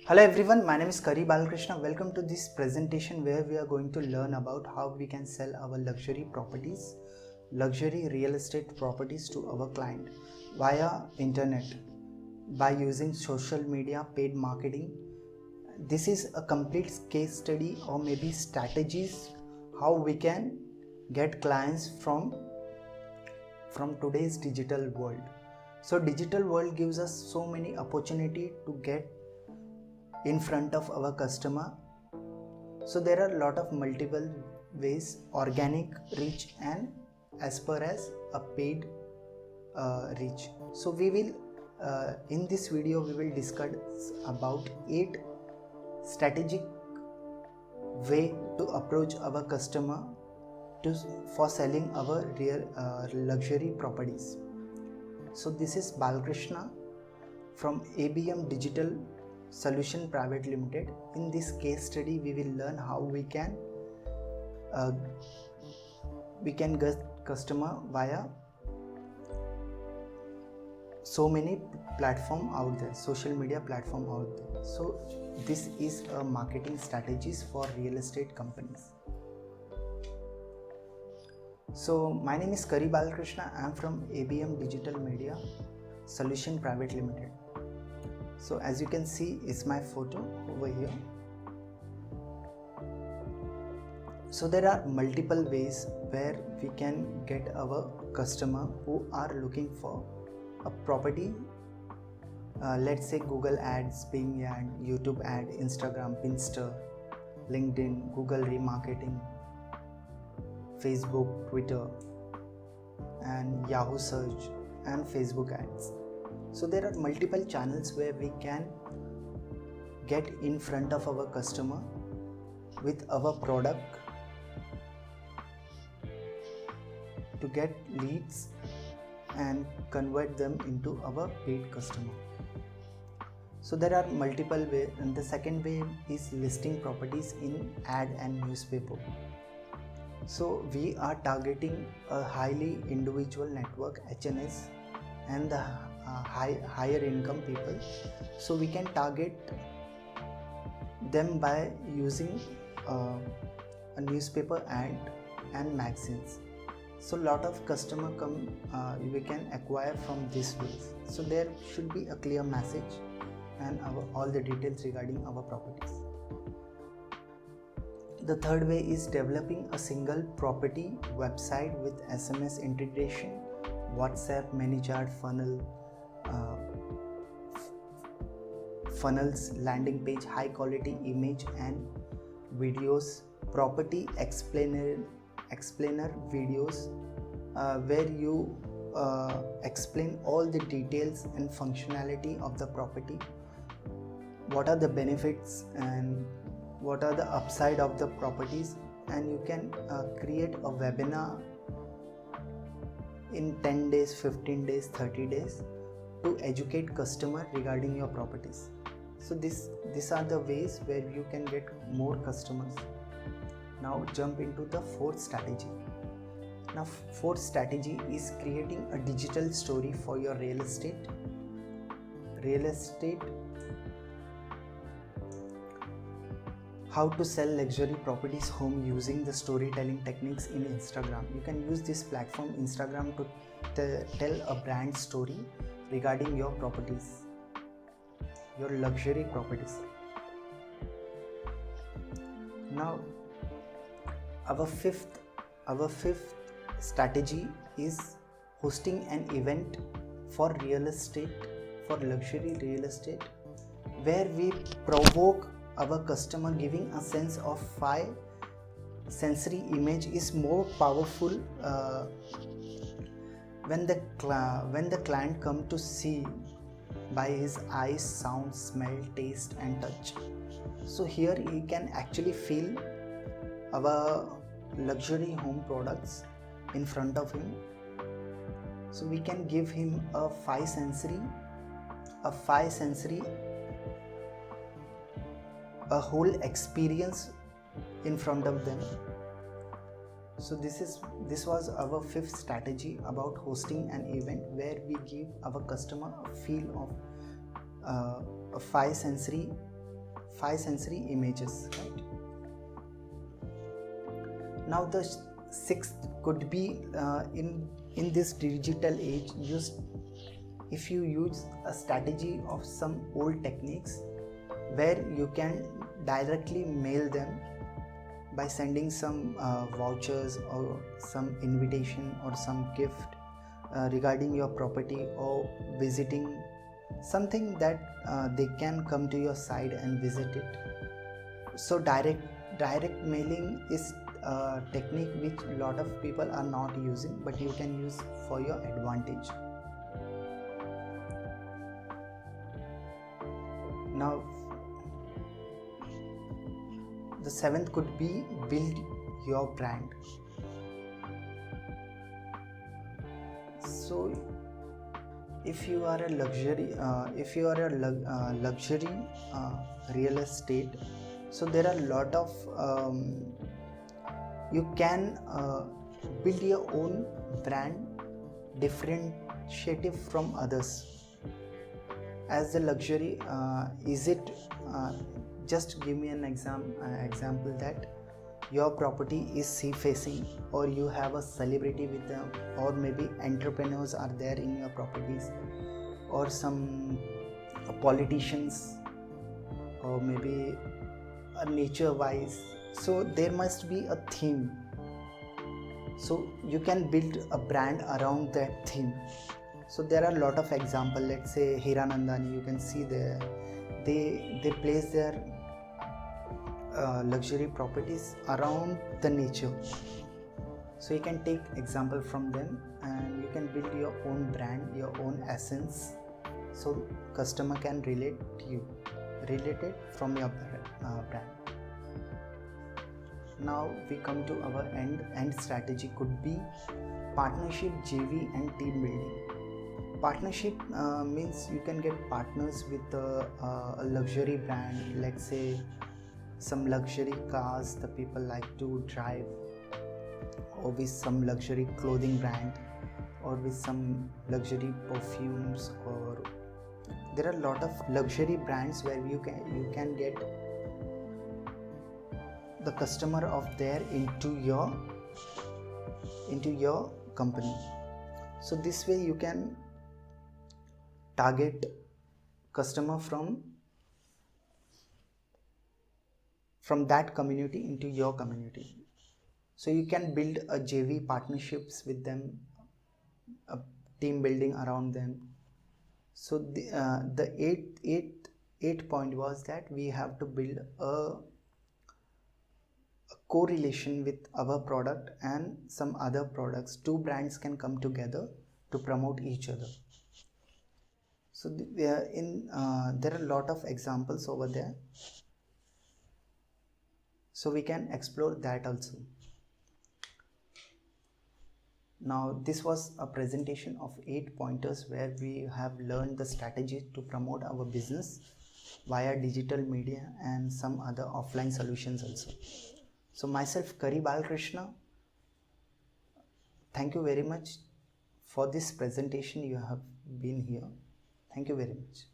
Hello everyone, my name is Kari Balakrishna. Welcome to this presentation where we are going to learn about how we can sell our luxury properties, luxury real estate properties to our client via internet by using social media, paid marketing. This is a complete case study or maybe strategies how we can get clients from today's digital world. So digital world gives us so many opportunity to get in front of our customer. So there are a lot of multiple ways, organic reach and as per as a paid reach. So we will in this video we will discuss about 8 strategic way to approach our customer for selling our real luxury properties. So this is Balakrishna from ABM Digital Solution Private Limited. In this case study we will learn how we can get customer via so many platform out there, social media platform out there. So this is a marketing strategies for real estate companies. So my name is Kari Balakrishna. I am from ABM Digital Media Solution Private Limited. So as you can see, is my photo over here. So there are multiple ways where we can get our customer who are looking for a property. Let's say Google Ads, Bing Ad, YouTube Ad, Instagram, Pinterest, LinkedIn, Google Remarketing, Facebook, Twitter, and Yahoo Search and Facebook Ads. So there are multiple channels where we can get in front of our customer with our product to get leads and convert them into our paid customer. So there are multiple ways, and the second way is listing properties in ad and newspaper. So we are targeting a highly individual network, HNS, and the higher income people. So we can target them by using a newspaper ad and magazines. So lot of customer we can acquire from this ways. So there should be a clear message and all the details regarding our properties. The third way is developing a single property website with SMS integration, WhatsApp, ManyChat, funnels, landing page, high quality image and videos, property explainer videos where you explain all the details and functionality of the property, what are the benefits and what are the upside of the properties, and you can create a webinar in 10 days, 15 days, 30 days to educate customer regarding your properties. So these are the ways where you can get more customers. Now jump into the fourth strategy. Now fourth strategy is creating a digital story for your real estate. How to sell luxury properties home using the storytelling techniques in Instagram. You can use this platform Instagram to tell a brand story regarding your properties, your luxury properties. Now our fifth strategy is hosting an event for real estate, for luxury real estate, where we provoke our customer, giving a sense of 5 sensory image is more powerful when the client come to see by his eyes, sound, smell, taste and touch. So here he can actually feel our luxury home products in front of him. So we can give him a 5 sensory, a whole experience in front of them. So this was our fifth strategy about hosting an event where we give our customer a feel of a 5 sensory 5 sensory images, right? Now the sixth could be in this digital age, if you use a strategy of some old techniques where you can directly mail them by sending some vouchers or some invitation or some gift regarding your property, or visiting something that they can come to your site and visit it. So direct mailing is a technique which a lot of people are not using, but you can use for your advantage. Now the seventh could be build your brand. So if you are a luxury real estate, so there are a lot of you can build your own brand differentiative from others. As the luxury, is it just give me an example that your property is sea facing, or you have a celebrity with them, or maybe entrepreneurs are there in your properties, or some politicians, or maybe a nature wise. So there must be a theme, so you can build a brand around that theme. So there are a lot of examples. Let's say Hiranandani, you can see there they place their luxury properties around the nature. So you can take example from them and you can build your own brand, your own essence, so customer can relate it from your brand. Now we come to our end strategy could be partnership, JV and team building. Partnership means you can get partners with a luxury brand. Let's say some luxury cars the people like to drive, or with some luxury clothing brand, or with some luxury perfumes, or there are a lot of luxury brands where you can get the customer of there into your company. So this way you can target customer from that community into your community. So you can build a JV partnerships with them, a team building around them. So the eighth point was that we have to build a correlation with our product and some other products. Two brands can come together to promote each other. So there are a lot of examples over there, so we can explore that also. Now this was a presentation of 8 pointers where we have learned the strategy to promote our business via digital media and some other offline solutions also. So myself, Kari Balakrishna, thank you very much for this presentation. You have been here. Thank you very much.